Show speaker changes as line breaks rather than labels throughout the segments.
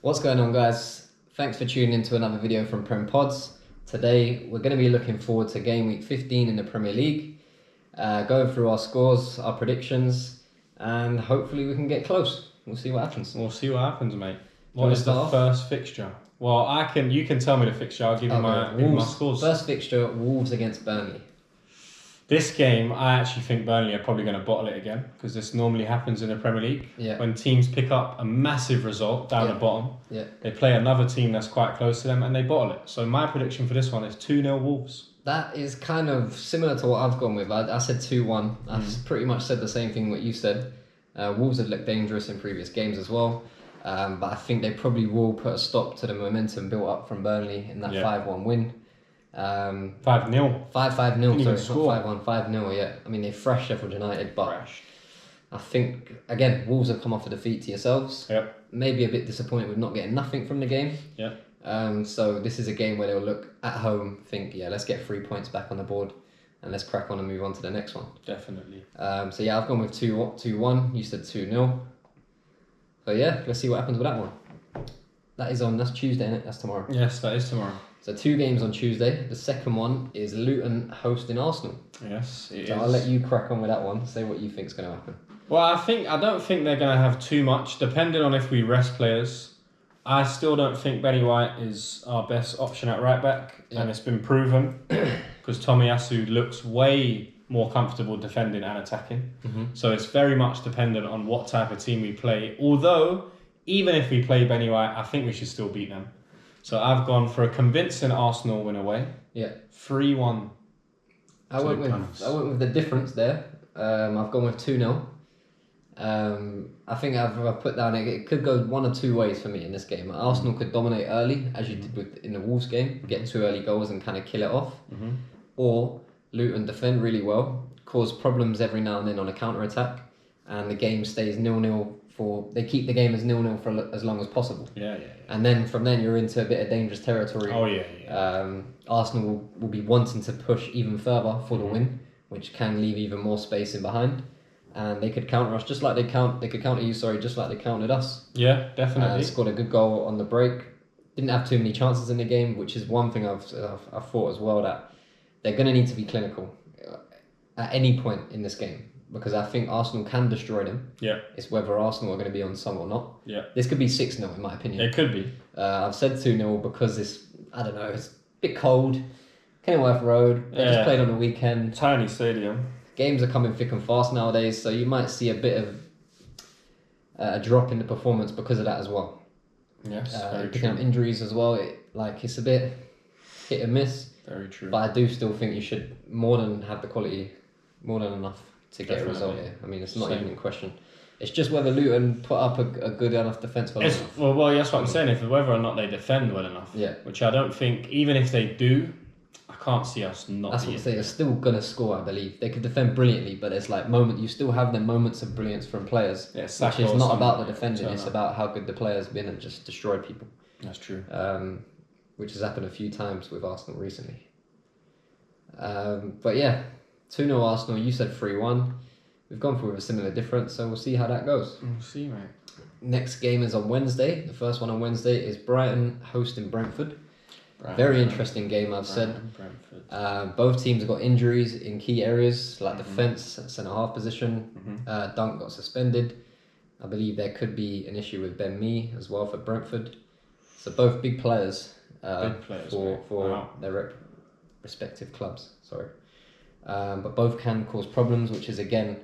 What's going on, guys? Thanks for tuning in to another video from PremPods. Today we're going to be looking forward to game week 15 in the Premier League, going through our scores, our predictions, and hopefully we can get close. We'll see what happens.
We'll see what happens, mate. What is the first fixture? Well, you can tell me the fixture. I'll give you my scores.
First fixture: Wolves against Burnley.
This game, I actually think Burnley are probably going to bottle it again, because this normally happens in the Premier League.
Yeah.
When teams pick up a massive result down the bottom, they play another team that's quite close to them and they bottle it. So my prediction for this one is 2-0 Wolves.
That is kind of similar to what I've gone with. I said 2-1. I've pretty much said the same thing what you said. Wolves have looked dangerous in previous games as well. But I think they probably will put a stop to the momentum built up from Burnley in that 5-1 win.
5-0.
5-0, sorry,
not
5-1, 5-0, yeah. I mean, they thrashed Sheffield United, but I think, again, Wolves have come off a defeat to yourselves.
Yep.
Maybe a bit disappointed with not getting nothing from the game.
Yeah.
So this is a game where they'll look at home, think, yeah, let's get 3 points back on the board and let's crack on and move on to the next one.
Definitely.
So yeah, I've gone with 2-1. You said 2-0. So yeah, let's see what happens with that one. That's Tuesday, isn't it? That's tomorrow.
Yes, that is tomorrow.
So 2 games on Tuesday. The second one is Luton hosting Arsenal.
Yes, it is.
So I'll let you crack on with that one. Say what you think's going to happen.
Well, I don't think they're going to have too much, depending on if we rest players. I still don't think Benny White is our best option at right back, and it's been proven because Tomiyasu looks way more comfortable defending and attacking. So it's very much dependent on what type of team we play. Although, even if we play Benny White, I think we should still beat them. So I've gone for a convincing Arsenal win away. Yeah. 3-1.
I went with the difference there. I've gone with 2-0. I think I've put down it could go one or two ways for me in this game. Arsenal could dominate early, as you did in the Wolves game, get 2 early goals and kind of kill it off. Or Luton defend really well, cause problems every now and then on a counter-attack, and the game stays 0-0 they keep the game as 0-0 for as long as possible. Yeah. And then from then you're into a bit of dangerous territory.
Oh yeah.
Arsenal will be wanting to push even further for the win, which can leave even more space in behind. And they could counter us just like just like they countered us.
Yeah, definitely.
Scored a good goal on the break. Didn't have too many chances in the game, which is one thing I've thought as well, that they're going to need to be clinical at any point in this game, because I think Arsenal can destroy them. Yeah. It's whether Arsenal are going to be on some or not. Yeah. This could be 6-0 in my opinion.
It could be.
I've said 2-0 because it's a bit cold. Kenilworth Road. They just played on the weekend.
Tiny stadium.
Games are coming thick and fast nowadays, so you might see a bit of a drop in the performance because of that as well.
Yes,
picking up injuries as well. It's a bit hit and miss.
Very true.
But I do still think you should more than have the quality, more than enough to get a result here. I mean, it's not even in question. It's just whether Luton put up a good enough defence for long enough.
Well, that's what I'm saying. If whether or not they defend well enough. Yeah. Which I don't think. Even if they do, I can't see us not.
That's what I'm saying. They're still gonna score, I believe. They could defend brilliantly, but it's like you still have the moments of brilliance from players. Yeah, which is not about the defending. It's about how good the players have been and just destroyed people.
That's true.
Which has happened a few times with Arsenal recently. But yeah, 2-0 Arsenal. You said 3-1. We've gone for a similar difference, so we'll see how that goes.
We'll see, mate.
Next game is on Wednesday. The first one on Wednesday is Brighton hosting Brentford. Very interesting game, I've said. Both teams have got injuries in key areas like defence, centre-half position. Dunk got suspended. I believe there could be an issue with Ben Mee as well for Brentford. So both big players, for their respective clubs. Sorry. But both can cause problems, which is again,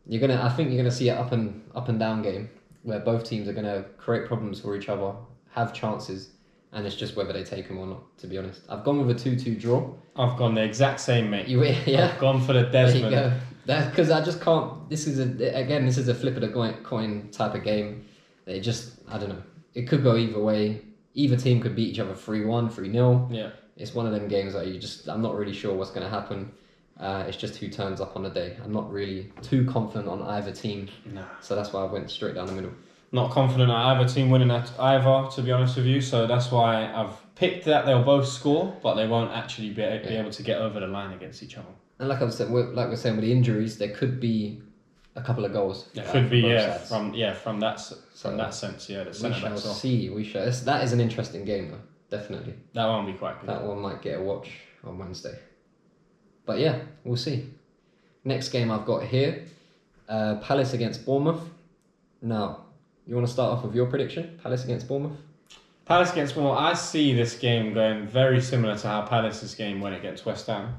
I think you're gonna see an up and down game where both teams are gonna create problems for each other, have chances, and it's just whether they take them or not. To be honest, I've gone with a 2-2 draw.
I've gone the exact same, mate.
Yeah.
I've gone for the Desmond.
There you go. That's because I just can't. This is a flip of the coin type of game. I don't know. It could go either way. Either team could beat each other 3-1, 3-0. Yeah. It's one of them games that I'm not really sure what's going to happen. It's just who turns up on the day. I'm not really too confident on either team. No. So that's why I went straight down the middle.
Not confident at either team winning at either, to be honest with you. So that's why I've picked that they'll both score, but they won't actually be able to get over the line against each other.
And like we're saying with the injuries, there could be a couple of goals.
It could be,
from
that sense, the
we
centre
shall
backs off.
see. That is an interesting game, though. Definitely.
That one will be quite good.
That one might get a watch on Wednesday. But yeah, we'll see. Next game I've got here, Palace against Bournemouth. Now, you want to start off with your prediction? Palace against Bournemouth?
Palace against Bournemouth, I see this game going very similar to how Palace's game went against West Ham,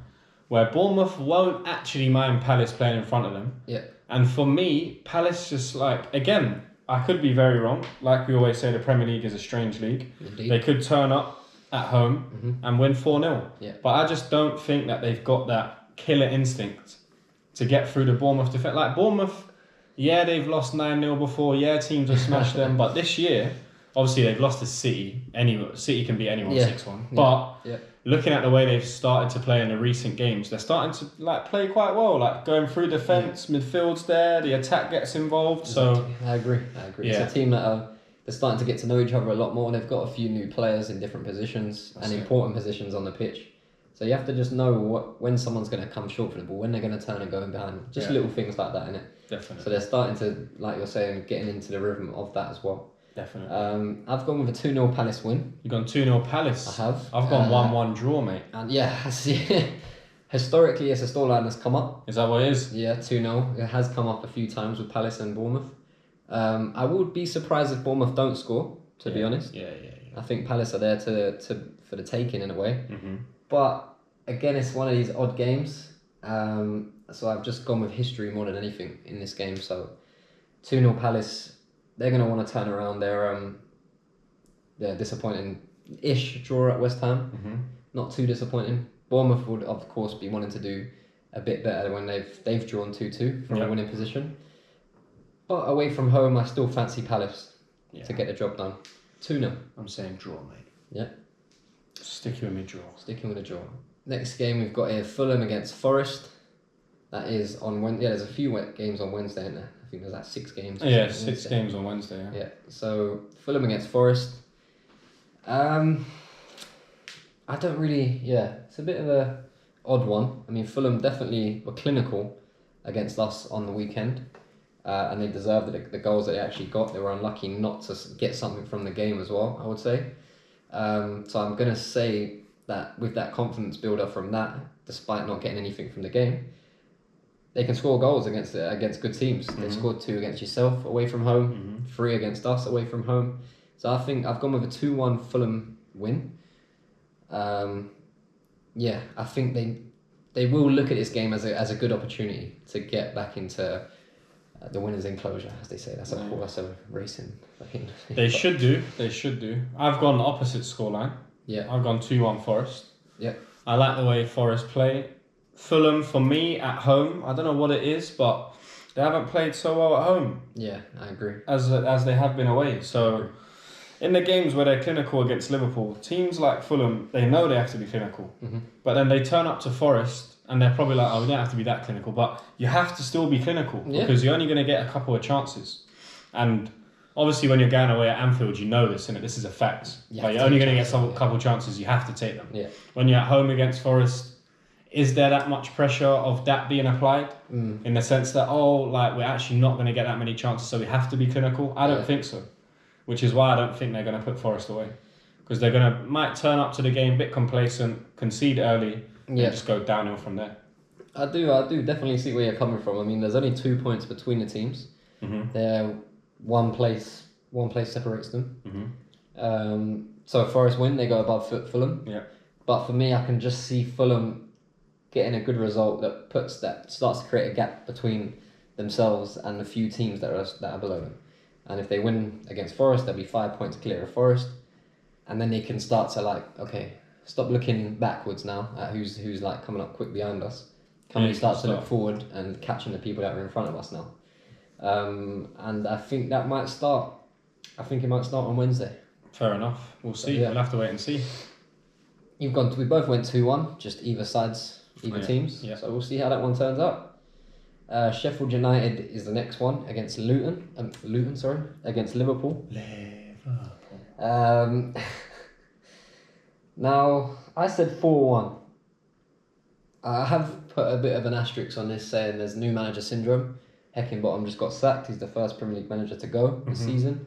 where Bournemouth won't actually mind Palace playing in front of them.
Yeah.
And for me, Palace just again, I could be very wrong. Like we always say, the Premier League is a strange league.
Indeed.
They could turn up at home and win 4-0.
Yeah.
But I just don't think that they've got that killer instinct to get through the Bournemouth defence. Like Bournemouth, they've lost 9-0 before. Teams have smashed them. But this year, obviously they've lost to City. City can beat anyone 6-1. But looking at the way they've started to play in the recent games, they're starting to play quite well. Like going through defence, midfield's there, the attack gets involved. So
I agree.
Yeah.
It's a team that they're starting to get to know each other a lot more. They've got a few new players in different positions important positions on the pitch. So you have to just know when someone's going to come short for the ball, when they're going to turn and go in behind. Just little things like that, innit?
Definitely.
So they're starting to, like you're saying, getting into the rhythm of that as well.
Definitely.
I've gone with a 2-0 Palace win.
You've gone 2-0 Palace?
I have.
I've gone 1-1 draw, mate.
And historically, it's a storyline that's come up.
Is that what it is?
Yeah, 2-0. It has come up a few times with Palace and Bournemouth. I would be surprised if Bournemouth don't score, to be honest.
Yeah.
I think Palace are there for the taking in a way.
Mm-hmm.
But again, it's one of these odd games. So I've just gone with history more than anything in this game. So 2-0 Palace, they're going to want to turn around their disappointing-ish draw at West Ham.
Mm-hmm.
Not too disappointing. Bournemouth would, of course, be wanting to do a bit better when they've drawn 2-2 from a winning position. But away from home, I still fancy Palace to get the job done. 2-0.
I'm saying draw, mate.
Yeah.
Sticking with me draw.
Sticking with a draw. Next game we've got here, Fulham against Forest. That is on Wednesday. Yeah, there's a few games on Wednesday, isn't there? I think there's 6 games.
Yeah, 6 games on Wednesday.
Yeah. So Fulham against Forest. I don't really. Yeah, it's a bit of a odd one. I mean, Fulham definitely were clinical against us on the weekend, and they deserved the goals that they actually got. They were unlucky not to get something from the game as well, I would say. So I'm gonna say that with that confidence builder from that, despite not getting anything from the game, they can score goals against good teams. Mm-hmm. They scored 2 against yourself away from home, 3 against us away from home. So I think I've gone with a 2-1 Fulham win. I think they will look at this game as a good opportunity to get back into the winner's enclosure, as they say. That's a racing fucking.
They should do. I've gone the opposite scoreline.
Yeah.
I've gone 2-1 Forest.
Yeah.
I like the way Forest play. Fulham, for me, at home, I don't know what it is, but they haven't played so well at home.
Yeah, I agree.
As they have been away. So, in the games where they're clinical against Liverpool, teams like Fulham, they know they have to be clinical. Mm-hmm. But then they turn up to Forest and they're probably like, we don't have to be that clinical. But you have to still be clinical because you're only going to get a couple of chances. And obviously when you're going away at Anfield, you know this, and this is a fact. But you're only going to get a couple of chances, you have to take them.
Yeah.
When you're at home against Forest, is there that much pressure of that being applied? In the sense that, we're actually not going to get that many chances, so we have to be clinical? I don't think so. Which is why I don't think they're going to put Forest away. Because they're might turn up to the game a bit complacent, concede early, and just go downhill from there.
I do definitely see where you're coming from. I mean, there's only 2 points between the teams. Mm-hmm. They're one place separates them. Mm-hmm. So if Forest win, they go above Fulham. Yeah. But for me, I can just see Fulham getting a good result that starts to create a gap between themselves and the few teams that are below them. And if they win against Forest, they'll be 5 points clear of Forest, and then they can start to stop looking backwards now at who's coming up quick behind us. Can we start to look forward and catching the people that are in front of us now? And I think that might start. I think it might start on Wednesday.
Fair enough. We'll see. We'll have to wait and see.
We both went 2-1, just either teams. Yeah. So we'll see how that one turns out. Sheffield United is the next one against Luton. Against Liverpool. Now, I said 4-1. I have put a bit of an asterisk on this, saying there's new manager syndrome. Heckingbottom just got sacked. He's the first Premier League manager to go this season.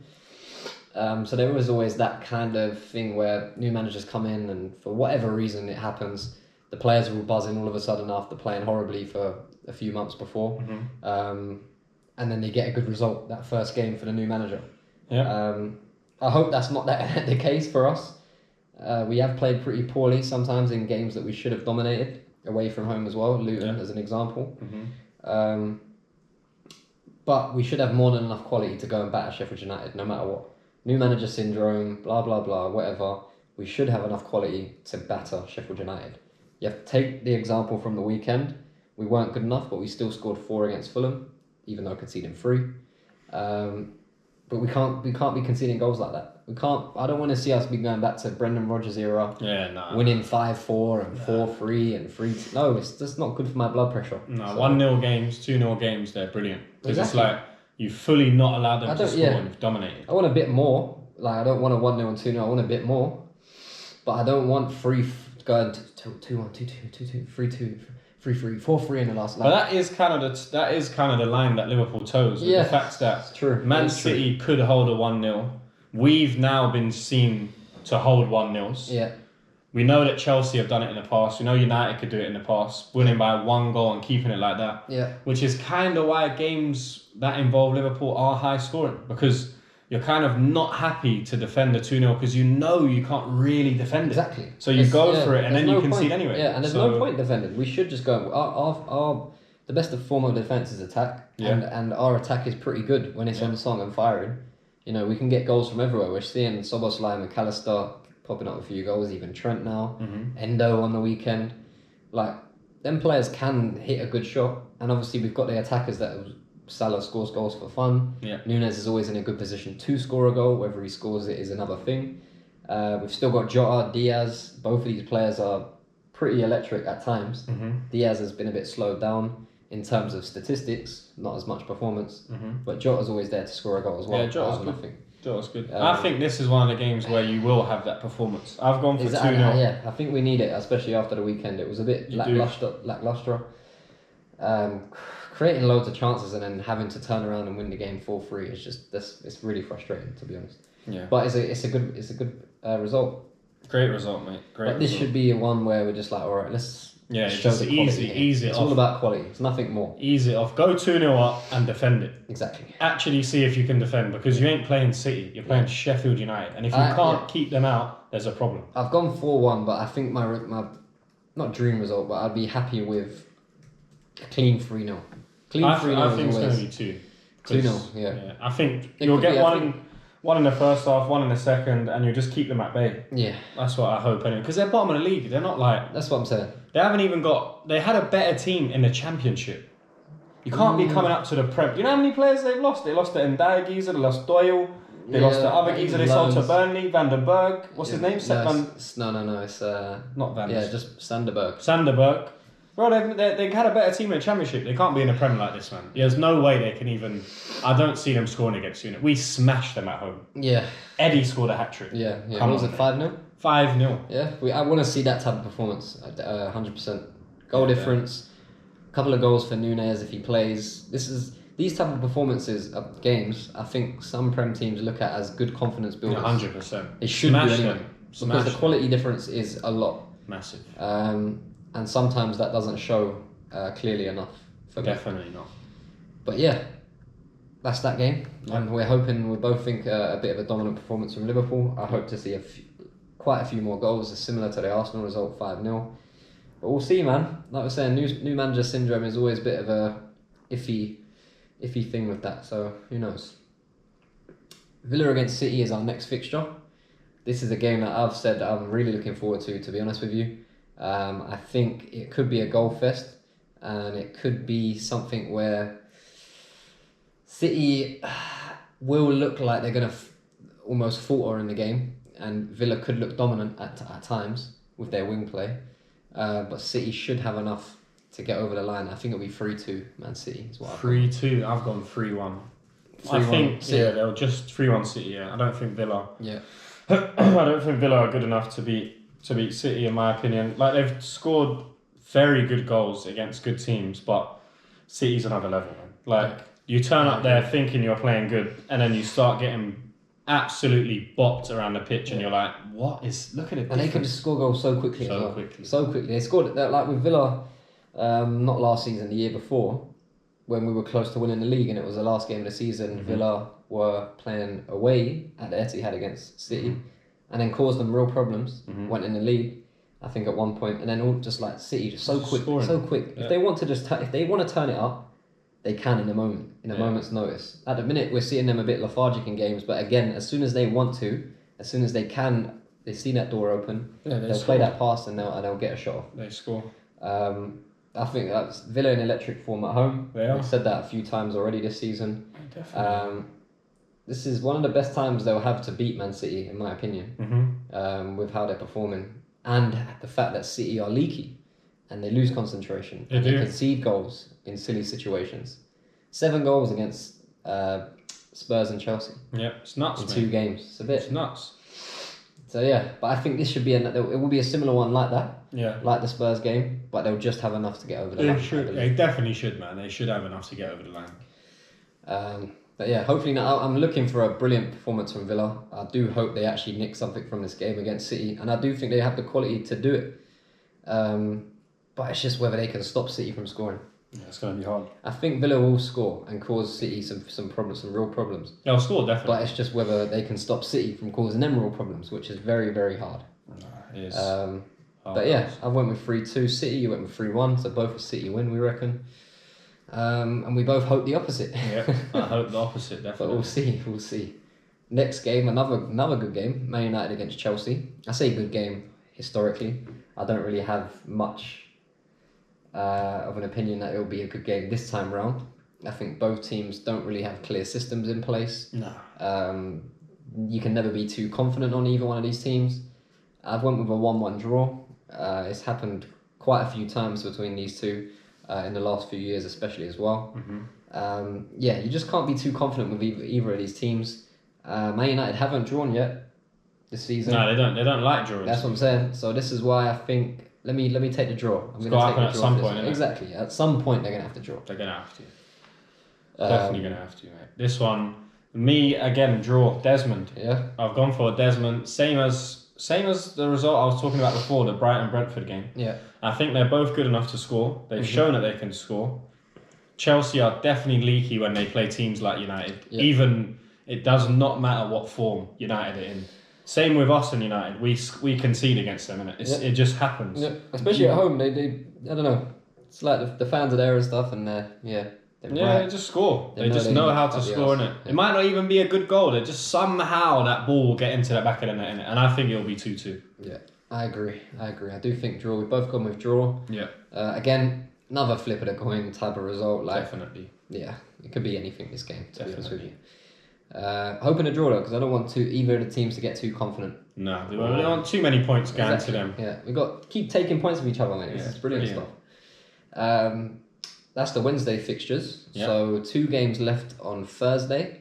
So there was always that kind of thing where new managers come in and for whatever reason it happens, the players will buzz in all of a sudden after playing horribly for a few months before. And then they get a good result that first game for the new manager. I hope that's not the case for us. We have played pretty poorly sometimes in games that we should have dominated away from home as well. Luton as an example. But we should have more than enough quality to go and batter Sheffield United no matter what. New manager syndrome, blah, blah, blah, whatever. We should have enough quality to batter Sheffield United. You have to take the example from the weekend. We weren't good enough, but we still scored 4 against Fulham, even though conceding 3. But we can't be conceding goals like that. We can't. I don't want to see us be going back to Brendan Rodgers era. Winning 5-4 and 4-3 and 3. No, it's just not good for my blood pressure.
No, 1-0 games, 2-0 games, they're brilliant. Because it's like you fully not allowed them to score and you've dominated.
I want a bit more. Like I don't want a 1-0 and 2-0. I want a bit more. But I don't want going 2-1, 2-2, 2-2, 3-2. 3-3, 4-3 in the last lap.
But that is kind of the line that Liverpool toes with the fact that Man City could hold a 1-0. We've now been seen to hold 1-0s.
Yeah.
We know that Chelsea have done it in the past. We know United could do it in the past, winning by 1 goal and keeping it like that.
Yeah.
Which is kind of why games that involve Liverpool are high scoring, because you're kind of not happy to defend the 2-0 because you know you can't really defend it.
Exactly.
So you go for it and then you concede anyway.
Yeah, and there's no point defending. We should just go. The best form of defence is attack. Yeah. And our attack is pretty good when it's on song and firing. You know, we can get goals from everywhere. We're seeing Szoboszlai and McAllister popping up a few goals, even Trent now. Endo on the weekend. Like, them players can hit a good shot. And obviously we've got the attackers that Salah scores goals for fun.
Yeah.
Nunes is always in a good position to score a goal. Whether he scores it is another thing. We've still got Jota, Diaz. Both of these players are pretty electric at times. Diaz has been a bit slowed down in terms of statistics, not as much performance. But Jota's always there to score a goal as well.
Yeah, Jota's good. I think this is one of the games where you will have that performance. I've gone for 2-0.
Yeah, I think we need it, especially after the weekend. It was a bit lackluster. Creating loads of chances and then having to turn around and win the game 4-3 is just it's really frustrating, to be honest.
Yeah.
But it's a good result.
Great result, mate.
But this should be one where we're just like, all right, let's show
just
the quality.
ease it
it's
off.
all about quality. It's nothing more.
Ease it off. Go 2-0 up and defend it.
Exactly.
Actually see if you can defend, because you ain't playing City. You're playing Sheffield United, and if you can't keep them out, there's a problem.
I've gone 4-1, but I think my not dream result, but I'd be happy with a clean 3-0.
I think it's going to be 2.
2-0, yeah.
I think you'll get one in the first half, one in the second, and you'll just keep them at bay.
Yeah.
That's what I hope anyway. Because they're bottom of the league. They're not like...
That's what I'm saying.
They haven't even got... They had a better team in the Championship. You can't be coming up to the Prem. You know how many players they've lost? They lost to Ndiaye Geezer, they lost Doyle, they lost to other Geezer, they sold to Burnley, Van der Berg. What's his name?
No, it's
not Van der Berg.
Yeah, just Sanderberg.
Sanderberg. Bro, they had a better team in the Championship. They can't be in the Prem like this, man. There's no way they can even... I don't see them scoring against United. We smashed them at home.
Yeah.
Eddie scored a hat-trick.
Yeah. What was it, 5-0?
5-0.
Yeah, I want to see that type of performance, 100%. Goal difference, a couple of goals for Nunes if he plays. These type of performances of games, I think some Prem teams look at as good confidence builders.
100%.
They should do anyway. Because the quality difference is a lot.
Massive.
And sometimes that doesn't show clearly enough for me.
Definitely not.
But yeah, that's that game. Yeah. And we both think a bit of a dominant performance from Liverpool. I hope to see quite a few more goals, similar to the Arsenal result, 5-0. But we'll see, man. Like I was saying, new manager syndrome is always a bit of a iffy thing with that. So who knows? Villa against City is our next fixture. This is a game that I've said I'm really looking forward to be honest with you. I think it could be a goal fest, and it could be something where City will look like they're going to almost falter in the game, and Villa could look dominant at times with their wing play. But City should have enough to get over the line. I think it'll be 3-2 Man City.
3-2. I've gone 3-1. I think they'll just 3-1 City. Yeah, I don't think Villa.
Yeah.
I don't think Villa are good enough to beat City, in my opinion. Like, they've scored very good goals against good teams, but City's another level, man. Like, You turn up there thinking you're playing good, and then you start getting absolutely bopped around the pitch, and you're like, "What is? Look at it!"
And they can just score goals so quickly.
So quickly.
So quickly. They scored like with Villa, not last season, the year before, when we were close to winning the league, and it was the last game of the season. Villa were playing away at the Etihad against City, and then caused them real problems. Went in the lead, I think, at one point, and then all just like City, just so quick, scoring. So quick. Yeah. If they want to if they want to turn it up, they can in a moment's notice. At the minute, we're seeing them a bit lethargic in games, but again, as soon as they want to, as soon as they can, they see that door open, they'll play that pass and they'll get a shot off.
They score.
I think that's Villa in electric form at home. We've said that a few times already this season.
Definitely.
This is one of the best times they'll have to beat Man City, in my opinion, with how they're performing. And the fact that City are leaky and they lose concentration. They concede goals in silly situations. 7 goals against Spurs and Chelsea.
Yeah, it's nuts,
in 2 games. It's
nuts.
So yeah, but I think this should be it will be a similar one like that.
Yeah.
Like the Spurs game, but they'll just have enough to get over the line.
They definitely should, man. They should have enough to get over the line.
But yeah, hopefully now I'm looking for a brilliant performance from Villa. I do hope they actually nick something from this game against City, and I do think they have the quality to do it. But it's just whether they can stop City from scoring.
Yeah, it's going to be hard.
I think Villa will score and cause City some problems, some real problems.
They'll score, definitely.
But it's just whether they can stop City from causing them real problems, which is very, very hard.
It is.
But yeah, I went with 3-2 City, you went with 3-1, so both a City win, we reckon. And we both hope the opposite.
Yeah, I hope the opposite, definitely.
But we'll see. Next game, another good game, Man United against Chelsea. I say good game historically. I don't really have much of an opinion that it will be a good game this time round. I think both teams don't really have clear systems in place.
No.
You can never be too confident on either one of these teams. I've went with a 1-1 draw. It's happened quite a few times between these two in the last few years, especially as well. You just can't be too confident with either of these teams. Man United haven't drawn yet this season.
No, they don't. They don't like drawing.
That's what I'm saying. So this is why I think let me take the draw. I'm going to take the draw
at some point.
Exactly. At some point, they're going to have to draw.
They're going to have to. Definitely going to have to, mate. This one, me again, draw. Desmond.
Yeah.
I've gone for Desmond. Same as the result I was talking about before, the Brighton-Brentford game.
Yeah.
I think they're both good enough to score. They've shown that they can score. Chelsea are definitely leaky when they play teams like United. Yeah. Even it does not matter what form United are in. Same with us and United. We concede against them, and it just happens.
Yeah. Especially at home, they I don't know. It's like the fans are there and stuff, and they
just score. They just know how to score, innit? It might not even be a good goal. They just somehow that ball will get into the back of the net, innit? And I think it'll be 2-2.
Yeah, I agree. I do think draw. We've both gone with draw.
Yeah.
Again, another flip of the coin type of result.
Definitely.
Yeah, it could be anything this game, to be honest with you. Hoping to draw though, because I don't want either of the teams to get too confident.
No, we don't want too many points going to them.
Yeah, we got keep taking points from each other, mate. This is brilliant stuff. That's the Wednesday fixtures. Yep. So 2 games left on Thursday.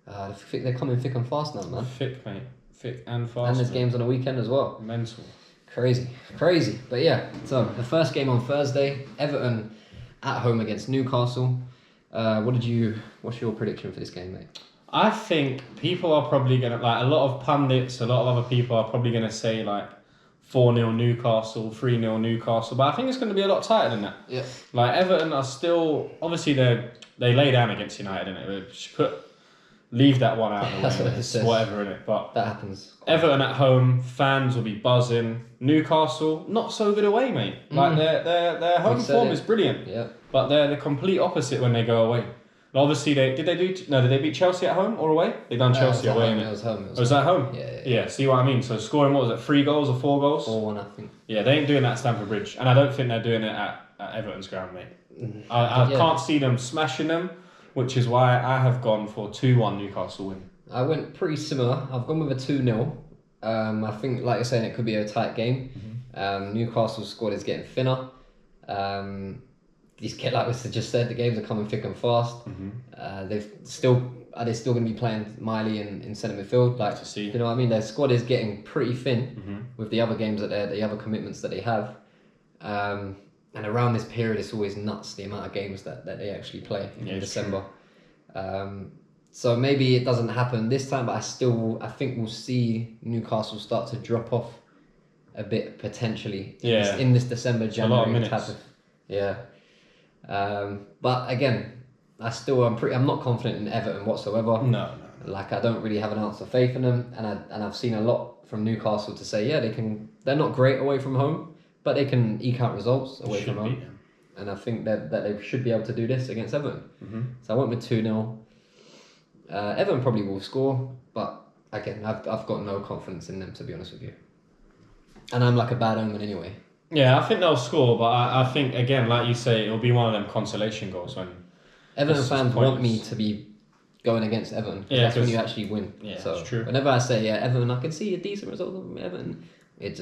They're coming thick and fast now, man.
Thick, mate. Thick and fast.
And there's games on the weekend as well.
Mental.
Crazy. But yeah, so the first game on Thursday, Everton at home against Newcastle. What's your prediction for this game, mate?
I think people are probably going to, like a lot of pundits, a lot of other people are probably going to say like 4-0 Newcastle, 3-0 Newcastle, but I think it's going to be a lot tighter than that.
Yeah.
Like Everton are still, obviously they lay down against United, innit? Leave that one out of the way.
That's what it says.
Whatever, innit? But
that happens.
Everton at home, fans will be buzzing. Newcastle, not so good away, mate. Like their home form is brilliant.
Yeah.
But they're the complete opposite when they go away. And obviously, did they beat Chelsea at home or away? They done Chelsea away, innit?
It was home.
Was that home?
Yeah.
See what I mean? So scoring, what was it, 3 goals or 4 goals?
4-1, I think.
Yeah, they ain't doing that at Stamford Bridge. And I don't think they're doing it at Everton's ground, mate. I can't see them smashing them, which is why I have gone for 2-1 Newcastle win. I
went pretty similar. I've gone with a 2-0. I think, like you're saying, it could be a tight game. Newcastle's squad is getting thinner. Like we just said, the games are coming thick and fast. Are they still going to be playing Miley in centre midfield? Like,
to see.
You know what I mean? Their squad is getting pretty thin with the other games the other commitments that they have. And around this period, it's always nuts the amount of games that they actually play in December. So maybe it doesn't happen this time, but I think we'll see Newcastle start to drop off a bit potentially in this December, January type of but again, I'm not confident in Everton whatsoever.
No.
Like, I don't really have an ounce of faith in them, and I've seen a lot from Newcastle to say they're not great away from home, but they can eke out results away from home. And I think that they should be able to do this against Everton.
Mm-hmm.
So I went with 2-0. Everton probably will score, but again, I've got no confidence in them, to be honest with you. And I'm like a bad omen anyway.
Yeah, I think they'll score, but I think, again, like you say, it'll be one of them consolation goals when...
Everton fans want me to be going against Everton. That's when you actually win.
Yeah,
so
that's true.
Whenever I say, Everton, I can see a decent result from Everton, it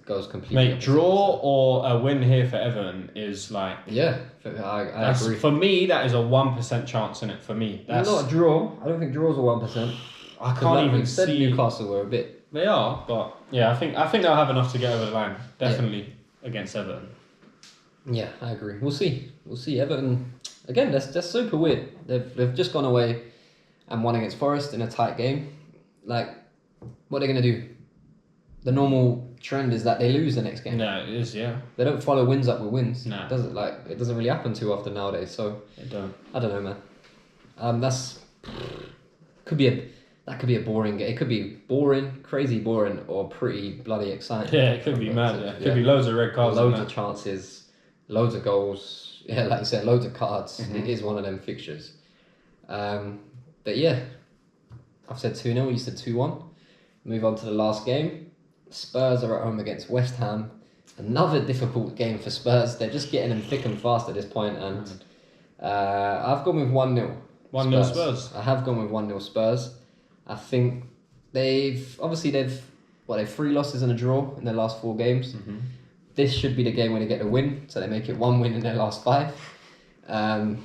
goes completely
Mate, draw or a win here for Everton is like...
Yeah, I agree.
For me, that is a 1% chance in it, for me. That's
not a draw. I don't think draws are 1%.
I can't even
said
see...
Newcastle were a bit...
They are, but yeah, I think they'll have enough to get over the line. Definitely against Everton.
Yeah, I agree. We'll see. Everton, again, that's super weird. They've just gone away and won against Forest in a tight game. Like, what are they going to do? The normal trend is that they lose the next game.
No, it is, yeah.
They don't follow wins up with wins.
No.
It doesn't really happen too often nowadays. So
It don't.
I don't know, man. That could be a boring game. It could be boring, crazy boring, or pretty bloody exciting.
Yeah, it could be mad. Yeah. It could be loads of red cards.
Loads of chances, loads of goals. Yeah, like you said, loads of cards.
Mm-hmm.
It is one of them fixtures. But yeah, I've said 2-0. You said 2-1. Move on to the last game. Spurs are at home against West Ham. Another difficult game for Spurs. They're just getting them thick and fast at this point, and I've gone with 1-0.
1-0 Spurs.
I have gone with 1-0 Spurs. I think they've 3 losses and a draw in their last 4 games.
Mm-hmm.
This should be the game where they get the win, so they make it 1 win in their last 5. And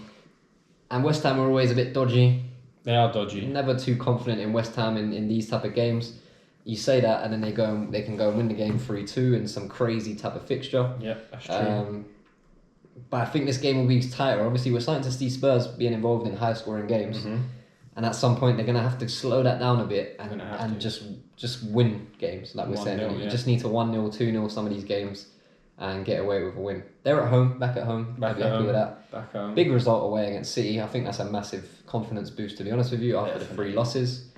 West Ham are always a bit dodgy.
They are dodgy.
Never too confident in West Ham in these type of games. You say that, and then they can go and win the game 3-2 in some crazy type of fixture.
Yeah, that's true.
But I think this game will be tighter. Obviously, we're starting to see Spurs being involved in high-scoring games.
Mm-hmm.
And at some point, they're going to have to slow that down a bit and just win games, like we're saying. You just need to 1-0, 2-0 some of these games and get away with a win. They're at home, back at home. I'd be happy with that.
Back home.
Big result away against City. I think that's a massive confidence boost, to be honest with you, after the 3 losses.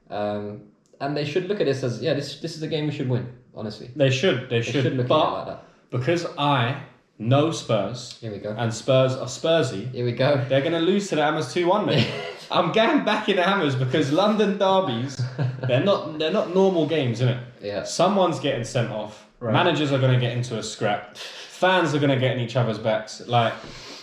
And they should look at this as, this is a game we should win, honestly.
They should look at it like that. Because I know Spurs.
Here we go.
And Spurs are Spursy.
Here we go.
They're going to lose to the Hammers 2-1, mate. I'm going back in the Hammers because London derbies, they're not normal games, innit?
Yeah.
Someone's getting sent off. Right. Managers are going to get into a scrap. Fans are going to get in each other's backs.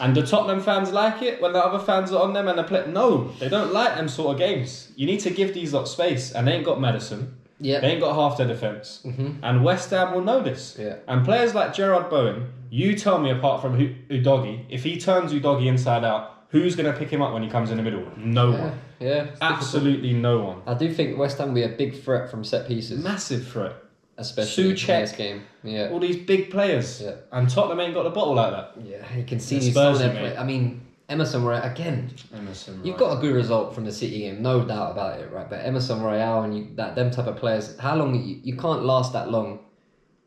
And the Tottenham fans like it when the other fans are on them and they play. No, they don't like them sort of games. You need to give these lot space, and they ain't got Maddison.
Yeah.
They ain't got half their defence.
Mm-hmm.
And West Ham will know this.
Yeah.
And players like Gerard Bowen, you tell me, apart from Udogie, if he turns Udogie inside out, who's going to pick him up when he comes in the middle? No one.
Yeah.
Absolutely no one.
I do think West Ham will be a big threat from set pieces.
Massive threat.
Especially in this game. Yeah.
All these big players.
Yeah.
And Tottenham ain't got the bottle like that.
Yeah, you can see
They're
some of
Spursy,
their I mean, Emerson Royale, again, you've got a good result from the City game, no doubt about it, right? But Emerson Royale and them type of players, how long, you can't last that long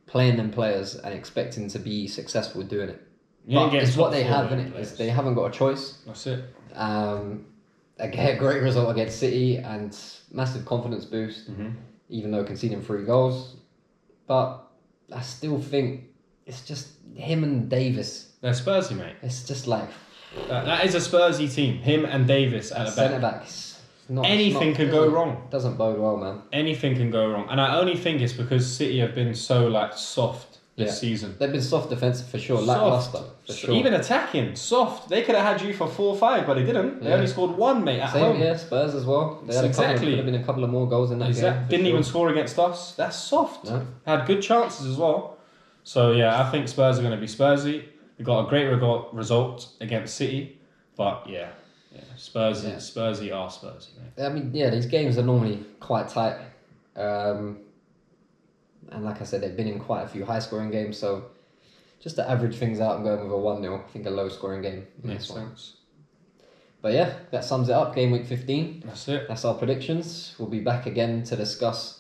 playing them players and expecting to be successful doing it. But it's what they have, isn't it? They haven't got a choice.
That's it.
Again, great result against City and massive confidence boost, even though conceding 3 goals. But I still think it's just him and Davis.
They're Spursy, mate.
It's just like...
That is a Spursy team. Him and Davis at the back.
Centre-backs.
Anything could go wrong.
Doesn't bode well, man.
Anything can go wrong. And I only think it's because City have been so soft this season.
They've been soft defensive for sure. Lackluster for sure.
Even attacking, soft. They could have had you for 4 or 5, but they didn't. They only scored 1, mate, at home.
Yeah, Spurs as well. They had could have been a couple of more goals in that game.
Didn't even score against us. That's soft.
No.
Had good chances as well. So yeah, I think Spurs are going to be Spursy. We got a great result against City, but Spursy are Spursy, mate.
I mean, these games are normally quite tight. And like I said, they've been in quite a few high-scoring games, so just to average things out and going with a 1-0, I think a low-scoring game.
Makes sense.
But yeah, that sums it up. Game week 15.
That's it.
That's our predictions. We'll be back again to discuss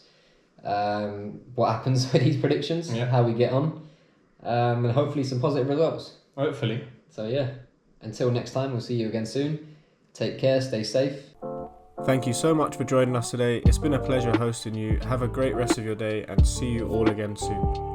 what happens with these predictions, how we get on, and hopefully some positive results.
Hopefully.
So yeah, until next time, we'll see you again soon. Take care, stay safe.
Thank you so much for joining us today. It's been a pleasure hosting you. Have a great rest of your day and see you all again soon.